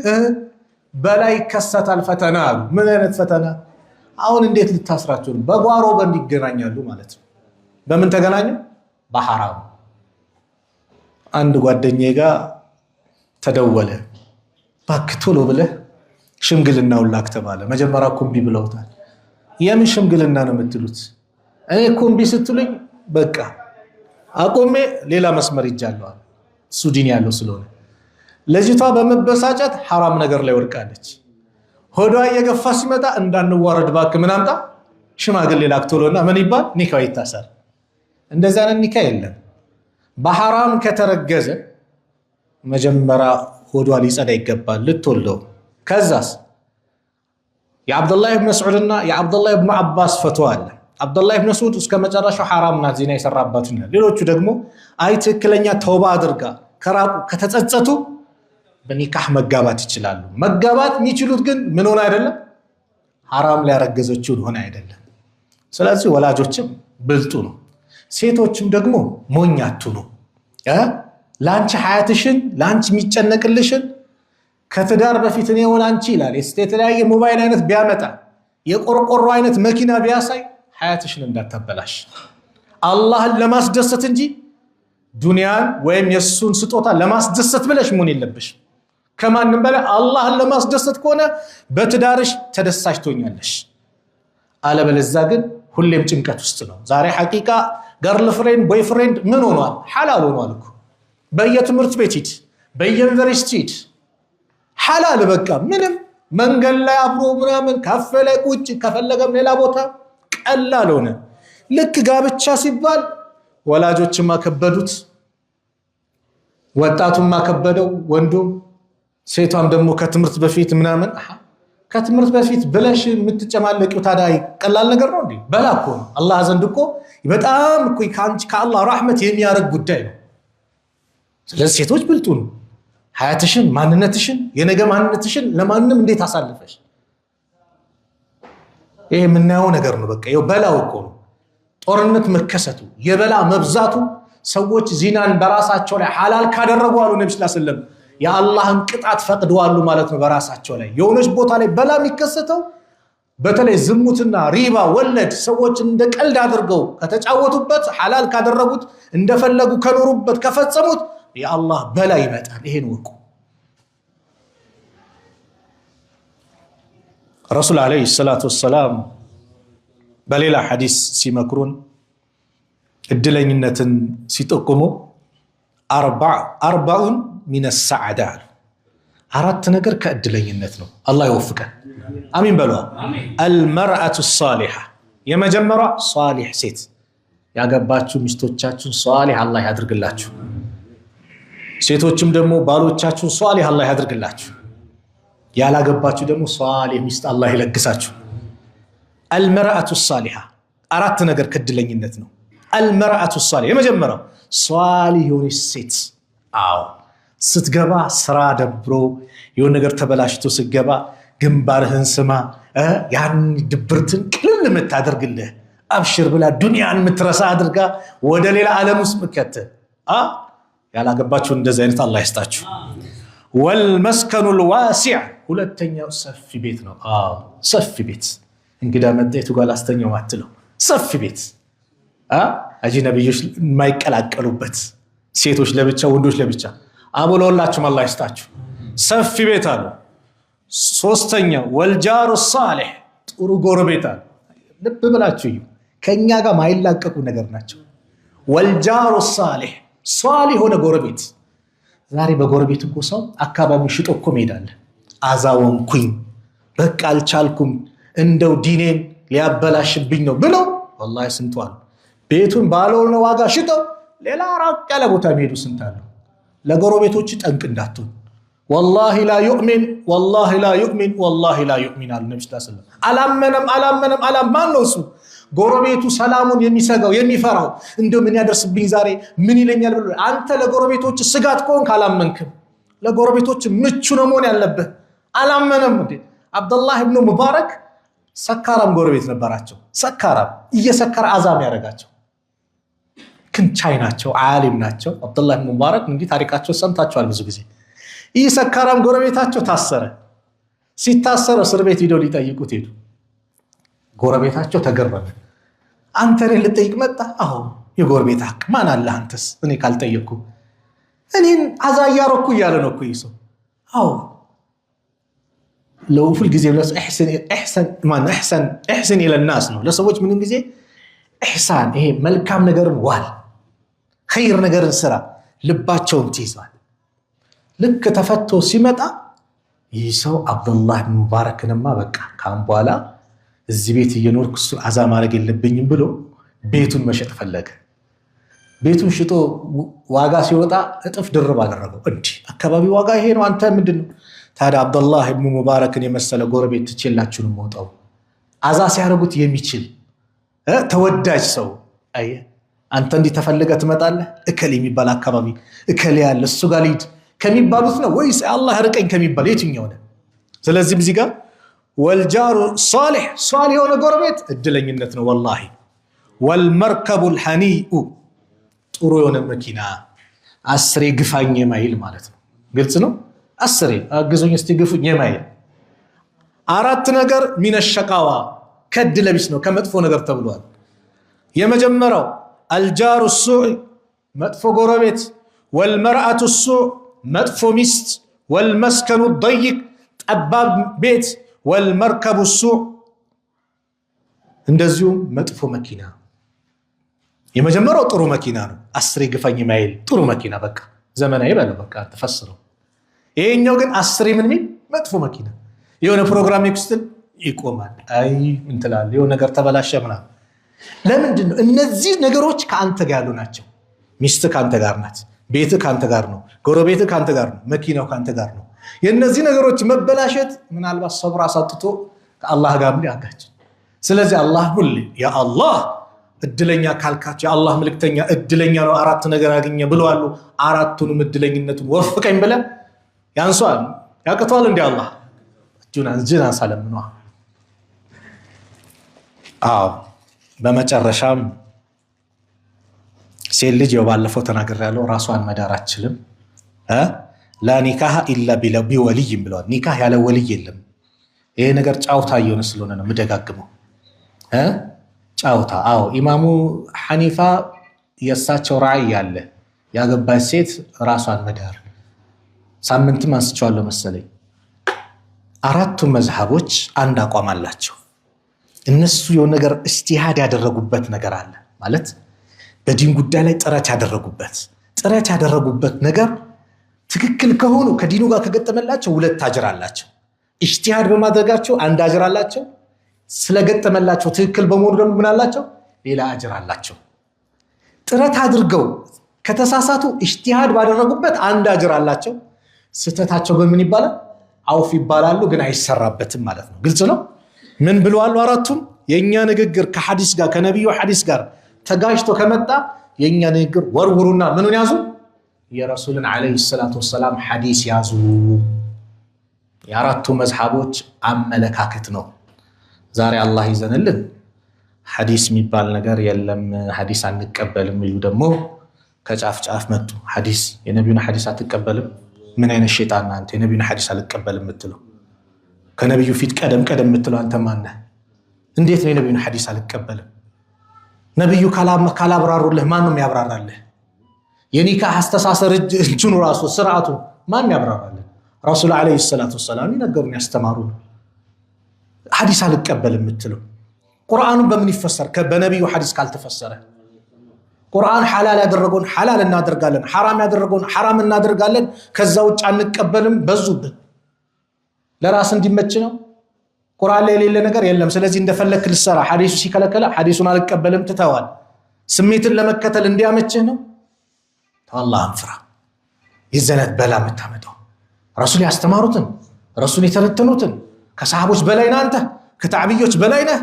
በላይ ይከሰታል ፈተና አሉ። ምን አይነት ፈተና? አሁን እንዴት ልታስራችሁ ነው? በጓሮ በንድ ይገናኛሉ ማለት ነው። በምን ተገናኙ? በሐራም። አንድ ጓደኛዬ ጋር ተደወለ። እባክህ ቶሎ ብለህ ሽምግልናውን ላክ ተባለ። መጀመሪያ እኮ እምቢ ብለውታል። የምን ሽምግልና ነው የምትሉት? እኔ እኮ እምቢ ስትሉኝ በቃ አቆሜ ሌላ መስመር ይጃለሁ። እሱ ዲን ያለው ስለሆነ ልጅቷ በመበሳጨት ሐራም ነገር ላይ ወድቃለች። ሆዷ እየገፋ ሲመጣ እንዳንዋረድ እባክህ ምን አምጣ ሽማግሌ ላክ ቶሎና ምን ይባል ኒካው ይታሰር። እንደዛ አይነት ኒካ የለም። በሐራም ከተረገዘ መጀመሪያ ሆዷ ሊጸዳ ይገባል ልትወልደው። ከዛስ የአብዱላህ ኢብኑ መስዑድና የአብዱላህ ኢብኑ አባስ ፈትዋ አለ። አብዱላህ ኢብኑ መስዑድ እስከ መጨረሻው ሐራም ናት ዚና የሰራባችሁ ነው። ሌሎቹ ደግሞ አይ ትክክለኛ ተውባ አድርጋ ከራቁ ከተጸጸቱ በኒካህ መጋባት ይችላሉ። መጋባት የሚችሉት ግን ምን ሆነ አይደለም ሐራም ላይ ያረገዘችውን ሆነ አይደለም። ስለዚህ ወላጆችም ብልጡ ነው፣ ሴቶችም ደግሞ ሞኛቱ ነው። ላንቺ ሐያትሽን ላንቺ የሚጨነቅልሽን ከትዳር በፊት ነው ላንቺ ይላል። የተለያየ ሞባይል አይነት ቢያመጣ የቆርቆሮ አይነት መኪና ቢያሳይ ሐያትሽን እንዳታበላሽ አላህን ለማስደሰት እንጂ ዱንያን ወይም የሱን ስጦታ ለማስደሰት ብለሽ መሆን የለብሽ። ከማንም በላይ አላህን ለማስደሰት ከሆነ በትዳርሽ ተደሳች ትሆኛለሽ። አለበለዚያ ግን ሁሌም ጭንቀት ውስጥ ነው። ዛሬ ሐቂቃ ገርል ፍሬንድ ቦይ ፍሬንድ ምን ሆኗል? ሐላል ሆኗል እኮ። በየትምህርት ቤት ሂድ፣ በየዩኒቨርሲቲ ሂድ፣ ሐላል በቃ ምንም መንገድ ላይ አብሮ ምናምን ካፌ ላይ ቁጭ ከፈለገም ሌላ ቦታ ቀላል ሆነ። ልክ ጋብቻ ሲባል ወላጆችም አከበዱት፣ ወጣቱም አከበደው፣ ወንዱም ሴቷም ደግሞ ከትምህርት በፊት ምናምን። ከትምህርት በፊት ብለሽ የምትጨማለቂው ታዲያ ቀላል ነገር ነው እንዴ? በላ እኮ ነው። አላህ ዘንድ እኮ በጣም እኮ ከአላህ ረሕመት የሚያደርግ ጉዳይ ነው። ስለዚህ ሴቶች ብልጡ ነው። ሐያትሽን ማንነትሽን የነገ ማንነትሽን ለማንም እንዴት አሳልፈሽ ይሄ የምናየው ነገር ነው። በቃ ይኸው በላው እኮ ነው። ጦርነት መከሰቱ የበላ መብዛቱ ሰዎች ዚናን በራሳቸው ላይ ሐላል ካደረጉ አሉ ነብዩ ሰለላሁ ዐለይሂ ወሰለም የአላህን ቅጣት ፈቅደዋል ማለት ነው። በራሳቸው ላይ የሆነች ቦታ ላይ በላ የሚከሰተው በተለይ ዝሙትና ሪባ ወለድ ሰዎች እንደ ቀልድ አድርገው ከተጫወቱበት ሐላል ካደረጉት እንደፈለጉ ከኖሩበት ከፈጸሙት የአላህ በላ ይመጣል። ይሄን ወቁ። ረሱል አለይሂ ሰላቱ ወሰላም በሌላ ሐዲስ ሲመክሩን እድለኝነትን ሲጠቁሙ አርባኡን ሚነ ሰዓዳ አሉ። አራት ነገር ከእድለኝነት ነው። አላህ ይወፍቀን። አሚን በሏ። አልመርአቱ ሷሊሃ፣ የመጀመሪያ ሷሊህ ሴት። ያገባችሁ ሚስቶቻችሁን ሷሊህ አላህ ያድርግላችሁ። ሴቶችም ደግሞ ባሎቻችሁን ሷሊህ አላህ ያድርግላችሁ። ያላገባችሁ ደግሞ ሷሊህ ሚስት አላህ ይለግሳችሁ። አልመርአቱ ሷሊሃ አራት ነገር ከእድለኝነት ነው። አልመርአቱ ሷሊሃ የመጀመሪያው ሷሊህ የሆነች ሴት። አዎ ስትገባ ስራ ደብሮ የሆነ ነገር ተበላሽቶ ስትገባ ግንባርህን ስማ ያን ድብርትን ቅልል የምታደርግልህ አብሽር ብላ ዱንያን የምትረሳ አድርጋ ወደ ሌላ ዓለም ውስጥ ምከተ ያላገባችሁ እንደዚህ አይነት አላህ ይስጣችሁ። ወልመስከኑል ዋሲዕ ሁለተኛው ሰፊ ቤት ነው። ሰፊ ቤት እንግዳ መጣይቱ ጋር አስተኛው ማትለው ሰፊ ቤት አጅነብዮች የማይቀላቀሉበት ሴቶች ለብቻ ወንዶች ለብቻ አቦሎላችሁም አላህ ይስጣችሁ ሰፊ ቤት አሉ። ሶስተኛው ወልጃሩ ሷሊህ ጥሩ ጎረቤት አሉ። ልብ ብላችሁ ከኛ ጋር ማይላቀቁ ነገር ናቸው። ወልጃሩ ሷሊህ ሷሊህ ሆነ ጎረቤት። ዛሬ በጎረቤት እኮ ሰው አካባቢው ሽጦ እኮ ሄዳለ። አዛወንኩኝ በቃ አልቻልኩም እንደው ዲኔን ሊያበላሽብኝ ነው ብለው ወላሂ ስንቷል ቤቱን ባለውነ ዋጋ ሽጠው ሌላ ራቅ ያለ ቦታ የሚሄዱ ስንታሉ። ለጎረቤቶች ጠንቅ እንዳትሆን። ወላሂ ላ ዩእሚን ወላሂ ላ ዩእሚን ወላሂ ላ ዩእሚን አሉ ነብዩ ሰለላሁ ዐለይሂ ወሰለም። አላመነም ማን ነው እሱ? ጎረቤቱ ሰላሙን የሚሰጋው የሚፈራው እንደው ምን ያደርስብኝ ዛሬ ምን ይለኛል ብሎ። አንተ ለጎረቤቶች ስጋት ከሆንክ አላመንክም። ለጎረቤቶች ምቹ ነው መሆን ያለብህ። አላመነም እንዴ? አብዱላህ ኢብኑ ሙባረክ ሰካራም ጎረቤት ነበራቸው። ሰካራም እየሰከረ አዛም ያደርጋቸው ግን ቻይ ናቸው፣ ዓሊም ናቸው። አብዱላህ ኢብኑ ሙባረክ እንግዲህ ታሪካቸው ሰምታችኋል ብዙ ጊዜ። ይህ ሰካራም ጎረቤታቸው ታሰረ። ሲታሰር እስር ቤት ሄደው ሊጠይቁት ሄዱ። ጎረቤታቸው ተገረመ። አንተ እኔን ልጠይቅ መጣ? አዎ የጎረቤት ሐቅ ማን አለ አንተስ? እኔ ካልጠየቅኩ እኔን አዛ እያረኩ እያለ ነው እኮ ይህ ሰው። አዎ ለሁል ጊዜ እሕሰን ኢለናስ ነው ለሰዎች ምንም ጊዜ ኢሕሳን ይሄ መልካም ነገርን ዋል ኸይር ነገርን ስራ ልባቸውን ትይዟል። ልክ ተፈቶ ሲመጣ ይህ ሰው አብዱላህ ኢብኑ ሙባረክንማ በቃ ካም በኋላ እዚህ ቤት እየኖርኩ እሱን አዛ ማድረግ የለብኝም ብሎ ቤቱን መሸጥ ፈለገ። ቤቱን ሽጦ ዋጋ ሲወጣ እጥፍ ድርብ አደረገው። እንዲህ አካባቢ ዋጋ ይሄ ነው፣ አንተ ምንድን ነው? ታዲያ አብዱላህ ኢብኑ ሙባረክን የመሰለ ጎረቤት ትችላችሁን ሞጣው አዛ ሲያደርጉት የሚችል ተወዳጅ ሰው አየ አንተ እንዲህ ተፈልገ ትመጣለህ? እከሌ የሚባል አካባቢ እከሌ ያለ እሱ ጋር ልሂድ ከሚባሉት ነው ወይስ አላህ ርቀኝ ከሚባል የትኛው ነው? ስለዚህ እዚህ ጋር ወልጃሩ ሷሊህ ሷሊህ የሆነ ጎረቤት እድለኝነት ነው ወላሂ። ወልመርከቡል ሐኒኡ ጥሩ የሆነ መኪና አስሬ ግፋኝ የማይል ማለት ነው። ግልጽ ነው። አስሬ አግዙኝ እስቲ ግፉኝ የማይል። አራት ነገር ሚነ ሸቃዋ ከድለቢስ ነው ከመጥፎ ነገር ተብሏል። የመጀመሪያው አልጃሩ ሱዕ መጥፎ ጎረቤት፣ ወልመርአቱ ሱዕ መጥፎ ሚስት፣ ወልመስከኑ ደይቅ ጠባብ ቤት፣ ወልመርከቡ ሱዕ እንደዚሁም መጥፎ መኪና። የመጀመሪያው ጥሩ መኪና ነው። አስሬ ግፋኝ የማይል ጥሩ መኪና በቃ ዘመናዊ በለው በቃ ተፈስረው። ይሄኛው ግን አስሬ ምን ሚል መጥፎ መኪና የሆነ ፕሮግራም ይክስትል ይቆማል። አይ እንትላል የሆነ ነገር ተበላሸ ምናምን። ለምንድን ነው? እነዚህ ነገሮች ከአንተ ጋር ያሉ ናቸው። ሚስት ካንተ ጋር ናት፣ ቤት ካንተ ጋር ነው፣ ጎረቤት ካንተ ጋር ነው፣ መኪናው ካንተ ጋር ነው። የነዚህ ነገሮች መበላሸት ምናልባት ሰብር አሳጥቶ ከአላህ ጋር ሊያጋጭ። ስለዚህ አላህ ሁሌ ያ አላህ እድለኛ ካልካቸው የአላህ መልእክተኛ እድለኛ ነው አራት ነገር ያገኘ ብለዋል። አራቱንም እድለኝነቱን ወፍቀኝ ብለ ያንሷል ያቅቷል እንደ አላህ እጁን አንሳለም ነው። አዎ በመጨረሻም ሴት ልጅ ባለፈው ተናገር ያለው ራሷን መዳር አትችልም። ላ ኒካህ ኢላ ቢወልይ ብለዋል። ኒካህ ያለ ወልይ የለም። ይሄ ነገር ጫውታ እየሆነ ስለሆነ ነው የምደጋግመው። ጫውታ። አዎ ኢማሙ ሐኒፋ የእሳቸው ራዕይ ያለ ያገባች ሴት ራሷን መዳር። ሳምንትም አንስቼዋለሁ መሰለኝ። አራቱም መዝሃቦች አንድ አቋም አላቸው። እነሱ የሆነ ነገር እጅቲሃድ ያደረጉበት ነገር አለ ማለት በዲን ጉዳይ ላይ ጥረት ያደረጉበት ነገር ትክክል ከሆኑ ከዲኑ ጋር ከገጠመላቸው 2 አጅር አላቸው። እጅቲሃድ በማድረጋቸው 1 አጅር አላቸው። ስለገጠመላቸው ትክክል በመሆኑ ደግሞ ምን አላቸው? ሌላ አጅር አላቸው። ጥረት አድርገው ከተሳሳቱ እጅቲሃድ ባደረጉበት 1 አጅር አላቸው። ስህተታቸው በምን ይባላል? አውፍ ይባላሉ፣ ግን አይሰራበትም ማለት ነው። ግልጽ ነው። ምን ብለዋል? አራቱም የኛ ንግግር ከሐዲስ ጋር ከነብዩ ሐዲስ ጋር ተጋጅቶ ከመጣ የኛ ንግግር ወርውሩና ምኑን ያዙ? የረሱልን አለይሂ ሰላቱ ወሰላም ሐዲስ ያዙ። የአራቱ መዝሐቦች አመለካከት ነው። ዛሬ አላህ ይዘንልን ሐዲስ የሚባል ነገር የለም፣ ሐዲስ አንቀበልም ይሉ ደግሞ ከጫፍ ጫፍ መጡ። ሐዲስ የነብዩን ሐዲስ አትቀበልም? ምን አይነት ሸይጣን አንተ የነብዩን ሐዲስ አልቀበልም የምትለው? ከነብዩ ፊት ቀደም የምትለው አንተ ማን ነህ? እንዴት ነው የነብዩን ሐዲስ አልቀበልም? ነብዩ ካላብራሩልህ ማን ነው የሚያብራራልህ? የኒካህ አስተሳሰር እጅኑ ራሱ ስርዓቱ ማን ያብራራልህ? ረሱል አለይሂ ሰላቱ ወሰላም ይነገሩን ያስተማሩ። ሐዲስ አልቀበልም የምትለው ቁርአኑን በምን ይፈሰር? በነብዩ ሐዲስ ካልተፈሰረ ቁርአን ሐላል ያደረገውን ሐላል እናደርጋለን፣ ሐራም ያደረገውን ሐራም እናደርጋለን፣ ከዛ ውጭ አንቀበልም። በዙብን ለራስ እንዲመች ነው። ቁርአን ላይ የሌለ ነገር የለም። ስለዚህ እንደፈለክ ልሰራ። ሐዲሱ ሲከለከለ ሐዲሱን አልቀበልም ትተዋል። ስሜትን ለመከተል እንዲያመችህ ነው። አላህን ፍራ። ይዘነት በላ የምታመጣው ረሱል ያስተማሩትን ረሱል የተረተኑትን ከሰሃቦች በላይ ነህ አንተ፣ ከታዕቢዮች በላይ ነህ።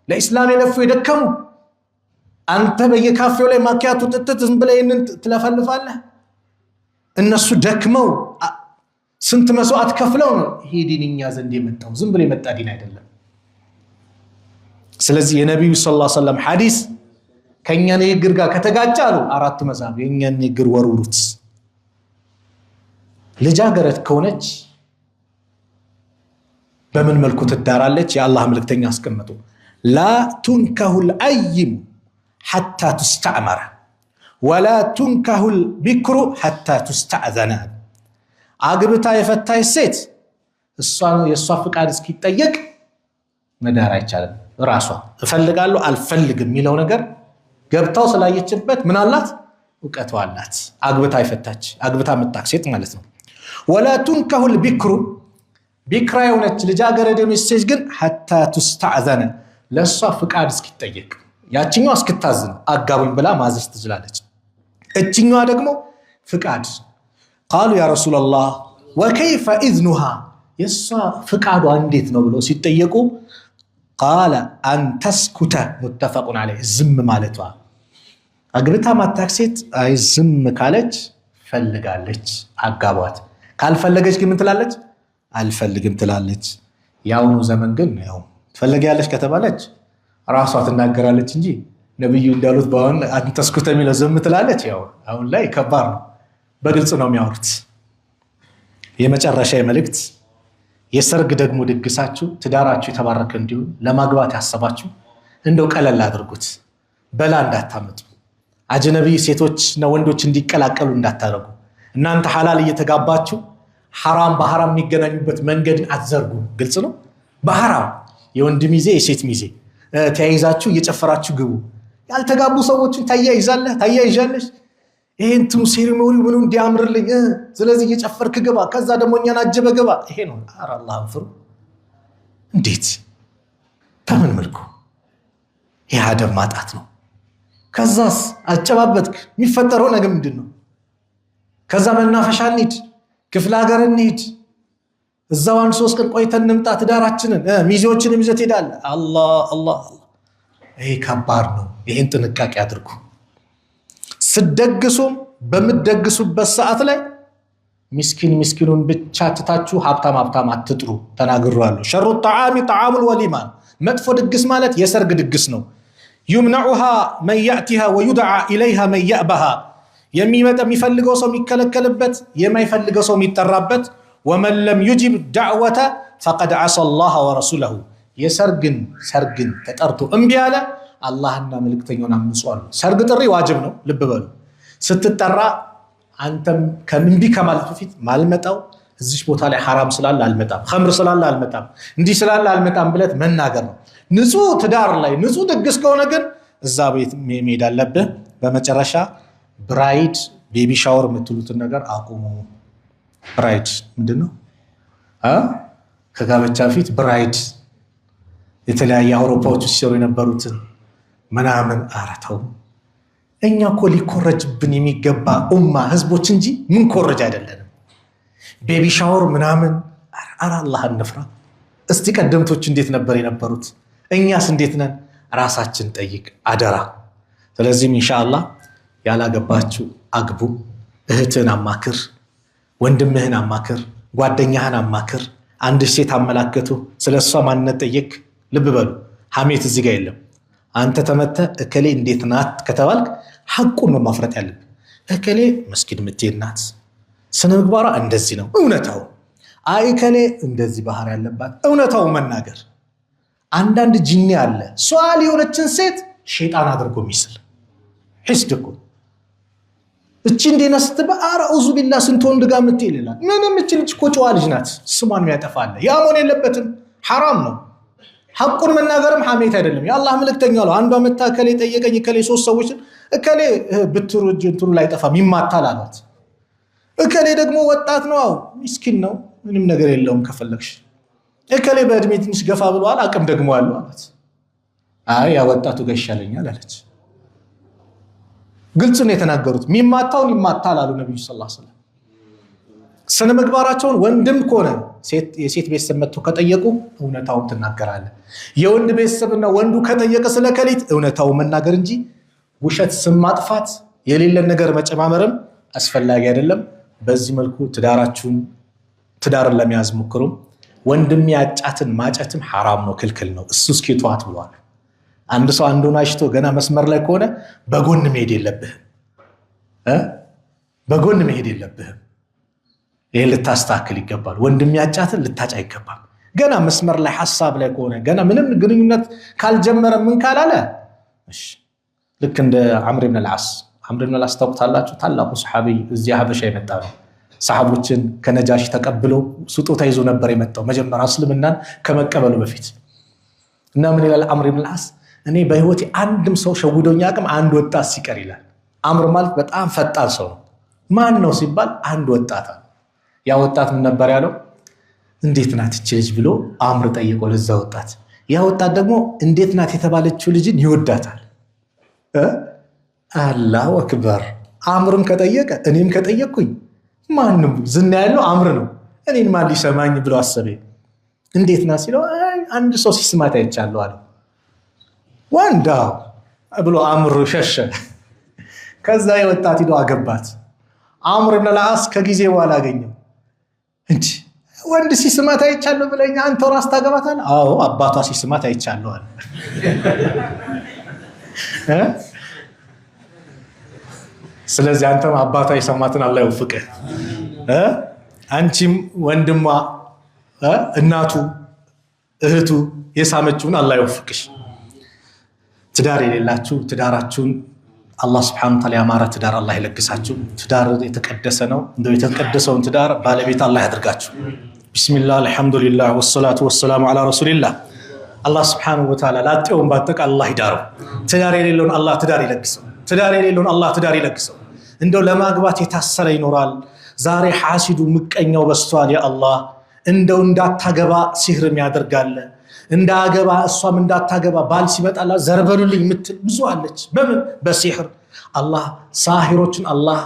ለኢስላም የለፉ የደከሙ አንተ በየካፌው ላይ ማኪያቱ ጥጥት ዝም ብለህ ይህንን ትለፈልፋለህ። እነሱ ደክመው ስንት መስዋዕት ከፍለው ነው ይሄ ዲን እኛ ዘንድ የመጣው። ዝም ብሎ የመጣ ዲን አይደለም። ስለዚህ የነቢዩ ሰለላሁ ዐለይሂ ወሰለም ሐዲስ ከኛ ንግግር ጋር ከተጋጨ አሉ አራቱ መዝሐብ የኛ ንግግር ወርውሩት። ልጃገረድ ከሆነች በምን መልኩ ትዳራለች? የአላህ መልእክተኛ አስቀመጡ። ላ ቱንከሁል አይም ሐታ ትስተዕመረ ወላ ቱንከሁል ቢክሩ ሐታ ትስተዕዘነ። አግብታ የፈታች ሴት የእሷ ፍቃድ እስኪጠየቅ መዳር አይቻልም። ራሷ እፈልጋለሁ አልፈልግም የሚለው ነገር ገብታው ስላየችበት ምን አላት? እውቀቷ አላት። አግብታ የፈታች አግብታ መጣች ሴት ማለት ነው። ወላ ቱንከሁል ቢክሩ ቢክራ የሆነች ልጃገረድ ሴት ግን ሐታ ትስተዕዘነ ለእሷ ፍቃድ እስኪጠየቅ፣ ያችኛዋ እስክታዝን አጋቡኝ ብላ ማዘዝ ትችላለች። እችኛዋ ደግሞ ፍቃድ ቃሉ ያ ረሱላላህ ወከይፈ ኢዝኑሃ የእሷ ፍቃዷ እንዴት ነው ብለው ሲጠየቁ ቃለ አንተስኩተ ሙተፈቁን ዐለይህ ዝም ማለቷ። አግብታ ማታክ ሴት አይ ዝም ካለች ፈልጋለች፣ አጋቧት። ካልፈለገች ግን ምን ትላለች? አልፈልግም ትላለች። ያውኑ ዘመን ግን ያው ትፈልጊያለሽ ከተባለች ራሷ ትናገራለች እንጂ ነብዩ እንዳሉት ባውን አንተስኩት የሚለው ዝም ትላለች። ያው አሁን ላይ ከባድ ነው፣ በግልጽ ነው የሚያወሩት። የመጨረሻ መልእክት የሰርግ ደግሞ ድግሳችሁ ትዳራችሁ የተባረከ እንዲሆን ለማግባት ያሰባችሁ እንደው ቀለል አድርጉት። በላ እንዳታመጡ። አጅነቢ ሴቶችና ወንዶች እንዲቀላቀሉ እንዳታረጉ። እናንተ ሐላል እየተጋባችሁ ሐራም በሐራም የሚገናኙበት መንገድን አትዘርጉ። ግልጽ ነው። በሐራም የወንድ ሚዜ የሴት ሚዜ ተያይዛችሁ እየጨፈራችሁ ግቡ። ያልተጋቡ ሰዎችን ታያይዣለሽ ይሄን እንትኑ ሴሪሞኒ ምኑ እንዲያምርልኝ ስለዚህ እየጨፈርክ ግባ፣ ከዛ ደግሞ እኛን አጀበ ግባ። ይሄ ነው። ኧረ አላህን ፍሩ። እንዴት በምን መልኩ? ይህ አደብ ማጣት ነው። ከዛስ አጨባበጥክ የሚፈጠረው ነገር ምንድን ነው? ከዛ መናፈሻ እንሂድ፣ ክፍለ ሀገር እንሂድ፣ እዛው 1-3 ቀን ቆይተን እንምጣ ትዳራችንን ሚዜዎችን ይዘት ሄዳለ። አላህ ይሄ ከባድ ነው። ይሄን ጥንቃቄ አድርጉ። ስደግሱም በምትደግሱበት ሰዓት ላይ ምስኪኑን ብቻ ትታችሁ ሀብታም አትጥሩ። ተናግሯለሁ። ሸሩ ጣዓሚ ጣዓሙል ወሊማ፣ መጥፎ ድግስ ማለት የሰርግ ድግስ ነው። ዩምነዑሃ መን ያእቲሃ ወዩድዓ ኢለይሃ መን ያእበሃ፣ የሚፈልገው ሰው የሚከለከልበት፣ የማይፈልገው ሰው የሚጠራበት። ወመን ለም ዩጅብ ዳዕወተ ፈቀድ ዐሳ አላህ ወረሱለሁ፣ ሰርግን ተጠርቶ እምቢ አለ አላህና መልእክተኛውን አምጿል። ሰርግ ጥሪ ዋጅብ ነው። ልብ በሉ። ስትጠራ አንተም ከምንቢ ከማለት በፊት ማልመጣው እዚህ ቦታ ላይ ሐራም ስላለ አልመጣም፣ ኸምር ስላለ አልመጣም፣ እንዲህ ስላለ አልመጣም ብለት መናገር ነው። ንጹህ ትዳር ላይ ንጹህ ድግስ ከሆነ ግን እዛ ቤት መሄድ አለብህ። በመጨረሻ ብራይድ ቤቢ ሻወር የምትሉትን ነገር አቁሙ። ብራይድ ምንድነው? ከጋብቻ በፊት ብራይድ የተለያየ አውሮፓዎች ሲሰሩ የነበሩትን ምናምን አረተው። እኛ እኮ ሊኮረጅብን የሚገባ ኡማ ህዝቦች እንጂ ምን ኮረጅ አይደለንም። ቤቢ ሻወር ምናምን አላህ እንፍራ። እስቲ ቀደምቶች እንዴት ነበር የነበሩት? እኛስ እንዴት ነን? ራሳችን ጠይቅ አደራ። ስለዚህም ኢንሻአላህ ያላገባችሁ አግቡ። እህትህን አማክር፣ ወንድምህን አማክር፣ ጓደኛህን አማክር። አንድ ሴት አመላከቱ፣ ስለሷ ማንነት ጠይቅ። ልብ በሉ፣ ሐሜት እዚህ ጋር የለም። አንተ ተመተ እከሌ እንዴት ናት ከተባልክ ሐቁን ነው ማፍረጥ ያለብህ። እከሌ መስጊድ የምትሄድ ናት፣ ስነ ምግባሯ እንደዚህ ነው፣ እውነታው። አይ እከሌ እንደዚህ ባህሪ ያለባት፣ እውነታው መናገር። አንዳንድ ጂኒ አለ ሷል የሆነችን ሴት ሸይጣን አድርጎ የሚስል ሒስድ እኮ እቺ እንደና ስትባራ አዑዙ ቢላህ ስንት ወንድ ጋር የምትሄድ ይላል። ምንም እቺ ልጅ እኮ ጨዋ ልጅ ናት፣ ስሟን የሚያጠፋለ ያሞን የለበትም፣ ሐራም ነው። ሐቁን መናገርም ሐሜት አይደለም። የአላህ መልእክተኛ ነው። አንዷ መታ እከሌ ጠየቀኝ፣ እከሌ 3 ሰዎች እከሌ ብትሩ እንትኑ ላይ ጠፋም ይማታል አሏት። እከሌ ደግሞ ወጣት ነው፣ ምስኪን ነው፣ ምንም ነገር የለውም ከፈለግሽ። እከሌ በእድሜ ትንሽ ገፋ ብለዋል፣ አቅም ደግሞ አለው አላት። አይ ያ ወጣቱ ጋር ይሻለኛል አለች። ግልጽ ነው የተናገሩት። ሚማታውን ይማታል አሉ ነብዩ ሰለላሁ ዐለይሂ ወሰለም። ስነ ምግባራቸውን ወንድም ከሆነ የሴት ቤተሰብ መጥቶ ከጠየቁ እውነታውን ትናገራለህ። የወንድ ቤተሰብና ወንዱ ከጠየቀ ስለ ከሊት እውነታውን መናገር እንጂ ውሸት፣ ስም ማጥፋት፣ የሌለን ነገር መጨማመርም አስፈላጊ አይደለም። በዚህ መልኩ ትዳርን ለመያዝ ሞክሩ። ወንድም ያጫትን ማጨትም ሐራም ነው፣ ክልክል ነው። እሱ እስኪ ተዋት ብሏል። አንድ ሰው አንዱን አሽቶ ገና መስመር ላይ ከሆነ በጎን መሄድ የለብህም። ይሄን ልታስተካክል ይገባል። ወንድም ያጫትን ልታጫ ይገባል። ገና መስመር ላይ ሐሳብ ላይ ከሆነ ገና ምንም ግንኙነት ካልጀመረ ምን ካላለ ልክ እንደ አምር ኢብኑ አልዓስ ታውቁታላችሁ። ታላቁ ሰሃቢ እዚያ ሀበሻ የመጣ ነው። ሰሃቦችን ከነጃሺ ተቀብሎ ስጦታ ይዞ ነበር የመጣው መጀመሪያ እስልምናን ከመቀበሉ በፊት። እና ምን ይላል አምር ኢብኑ አልዓስ? እኔ በህይወቴ አንድም ሰው ሸውዶኝ አቅም አንድ ወጣት ሲቀር ይላል። አምር ማለት በጣም ፈጣን ሰው ነው። ማን ነው ሲባል አንድ ወጣት። ያ ወጣት ምን ነበር ያለው? እንዴት ናት እቺ ልጅ ብሎ አምር ጠይቆ ለዛ ወጣት። ያ ወጣት ደግሞ እንዴት ናት የተባለችው ልጅን ይወዳታል። አላሁ አክበር። አምርም ከጠየቀ እኔም ከጠየቅኩኝ ማንም ዝና ያለው አምር ነው። እኔን ማን ሊሰማኝ ብሎ አሰበ። እንዴት ናት ሲለው አንድ ሰው ሲስማት አይቻለሁ አለ። ወንዳ ብሎ አምር ሸሸ። ከዛ የወጣት ሂዶ አገባት። አምር ኢብኑ አልዓስ ከጊዜ በኋላ አገኘው። እንዴ ወንድ ሲስማት አይቻለሁ ብለኛ አንተ ራስ ታገባታል? አዎ አባቷ ሲስማት አይቻለሁ አለ። ስለዚህ አንተም አባቷ የሰማትን አላህ ይወፍቅህ። አንቺም ወንድሟ እናቱ እህቱ የሳመችውን አላህ ይወፍቅሽ። ትዳር የሌላችሁ ትዳራችሁን አላህ Subhanahu Wa Ta'ala ያማረ ትዳር አላህ ይለግሳችሁ። ትዳር የተቀደሰ ነው። እንደው የተቀደሰውን ትዳር ባለቤት አላህ ያድርጋችሁ። ቢስሚላህ አልሐምዱሊላህ ወሰላቱ ወሰላሙ ዐላ ረሱሊላህ። አላህ Subhanahu Wa Ta'ala ላጤውን ባጠቃ አላህ ይዳረው። ትዳር የሌለውን አላህ ትዳር ይለግሰው። ትዳር የሌለውን አላህ ትዳር ይለግሰው። እንደው ለማግባት የታሰረ ይኖራል። ዛሬ ሐሲዱ ምቀኛው በስቷል። ያ አላህ እንደው እንዳታገባ ሲህርም ያደርጋል። እንዳገባ እሷም እንዳታገባ ባል ሲመጣላ ዘርበሉልኝ ምትል ብዙ አለች። በምን በሲህር አላህ ሳሂሮችን አላህ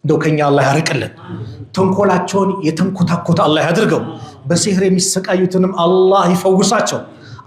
እንደው ከኛ አላህ ያርቅልን። ተንኮላቸውን የተንኮታኮተ አላህ ያድርገው። በሲህር የሚሰቃዩትንም አላህ ይፈውሳቸው።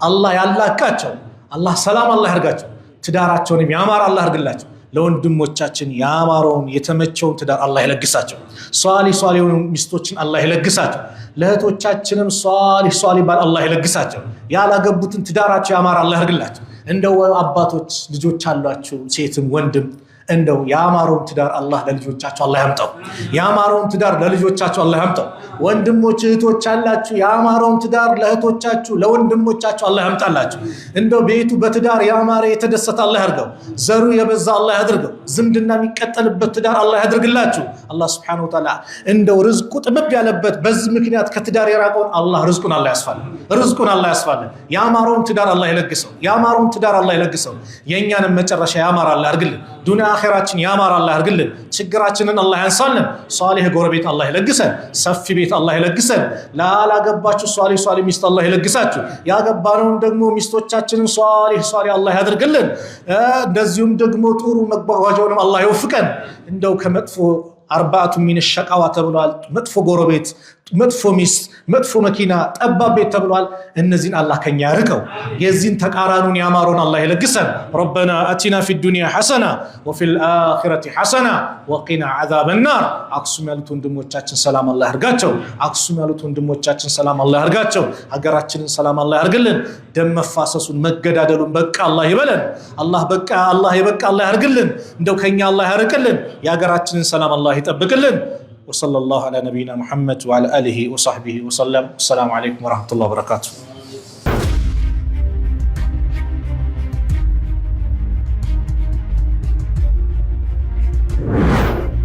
አላህ ያላቃቸው። አላህ ሰላም አላህ ያርጋቸው። ትዳራቸውንም ያማረ አላህ ያርግላቸው። ለወንድሞቻችን ያማረውን የተመቸውን ትዳር አላህ ይለግሳቸው። ሷሊህ ሚስቶችን አላህ ይለግሳቸው። ለእህቶቻችንም ሷሊህ ባል አላህ ይለግሳቸው። ያላገቡትን ትዳራቸው ያማረ አላህ ያርግላቸው። እንደው አባቶች ልጆች አሏችሁ ሴትም ወንድም እንደው ያማረውን ትዳር አላህ ለልጆቻቸው አላህ ያምጣው። ያማረውን ትዳር ለልጆቻቸው አላህ ያምጣው። ወንድሞች እህቶች አላችሁ ያማረውን ትዳር ለእህቶቻችሁ ለወንድሞቻችሁ አላህ ያምጣላችሁ። እንደው ቤቱ በትዳር ያማረ የተደሰተ አላህ ያርገው። ዘሩ የበዛ አላህ ያድርገው። ዝምድና የሚቀጠልበት ትዳር አላህ ያድርግላችሁ። አላህ Subhanahu Wa Ta'ala እንደው ርዝቁ ጥብብ ያለበት በዚህ ምክንያት ከትዳር የራቀውን አላህ ርዝቁን አላህ ያስፋልን። ርዝቁን አላህ ያስፋልን። ያማረውን ትዳር አላህ ይለግሰው። ያማረውን ትዳር አላህ ይለግሰው። የኛንም መጨረሻ ያማረ አላህ ያርግልን። ዱንያ አኺራችን ያማረ አላህ ያርግልን። ችግራችንን አላህ ያንሳልን። ሷሊህ ጎረቤት አላህ ይለግሰን። ሰፊ ቤት አላህ ይለግሰን። ላላገባችሁ ሷሊህ ሚስት አላህ ይለግሳችሁ። ያገባነውን ደግሞ ሚስቶቻችንን ሷሊህ አላህ ያድርግልን። እንደዚሁም ደግሞ ጥሩ መጓጓዣውንም አላህ ይወፍቀን። እንደው ከመጥፎ አርባቱ ሚን ሸቃዋ ተብሏል። መጥፎ ጎረቤት፣ መጥፎ ሚስት፣ መጥፎ መኪና፣ ጠባብ ቤት ተብሏል። እነዚህን አላህ ከኛ ያርቀው። የዚህን ተቃራኑን ያማረውን አላህ ይለግሰን። ረበና አቲና ፊ ዱንያ ሐሰና ወፊል አኺረቲ ሐሰና ወቂና ዐዛበ ናር። አክሱም ያሉት ወንድሞቻችን ሰላም አላህ ያርጋቸው። አክሱም ያሉት ወንድሞቻችን ሰላም አላህ ያርጋቸው። ሀገራችንን ሰላም አላህ ያርግልን። ደም መፋሰሱን መገዳደሉን በቃ አላህ ይበለን። አላህ ይበቃ አላህ ያርግልን። እንደው ከኛ አላህ ያርቅልን። የሀገራችንን ሰላም አላህ ይጠብቅልን። وصلى الله على نبينا محمد وعلى آله وصحبه وسلم. السلام عليكم ورحمة الله وبركاته.